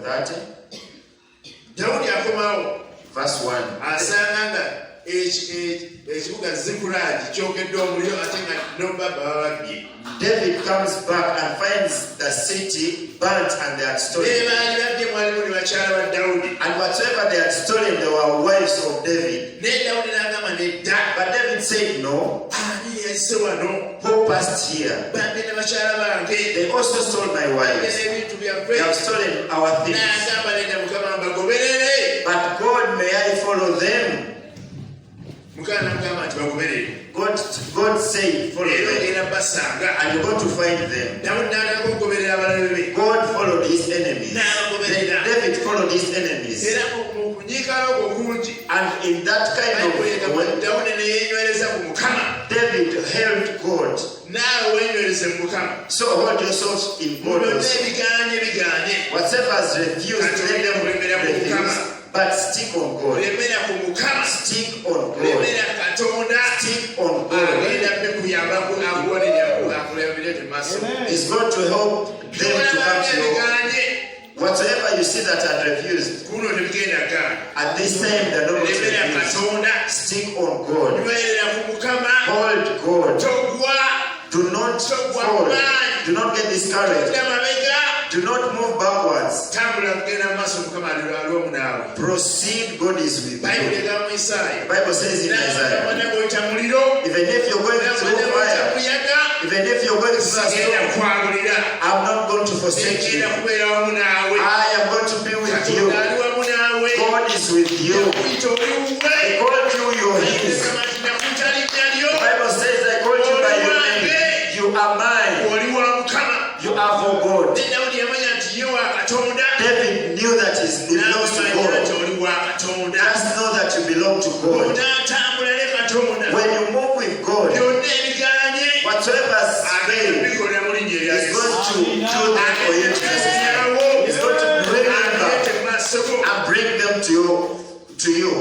30. Daudi akomawo. Verse 1. Asanga nga ekibuga Zikulagi kyogedde omuliro ate nga n'obabba bababye. David comes back and finds the city burnt and they had stolen. And whatever they had stolen, they were wives of David. But David said, no. Who passed here? They also stole my wives. They have stolen our things. But God, may I follow them? God said, follow them. And you're going to find them. God followed his enemies. David followed his enemies. And in that kind of way, David held God. So hold yourself in God. Whatever is refused, let them refuse. But stick on God. Stick on God. Stick on God. It's going to help them to come to you. Whatever you see that had refused, at this time they're not refused. Stick on God. Hold God. Do not fall. Do not get discouraged. Do not move backwards. Proceed, God is with you. The Bible says in Isaiah, even if you're going through fire, even if you're going through a storm, I'm not going to forsake you. I am going to be with you. God is with you. I called you your his. The Bible says I called you by your name. You are mine. You are for God. David knew that he belongs to God. Just know that you belong to God. When you move with God, whatever failed is going to do that for you. It's going to bring them back and bring them to you.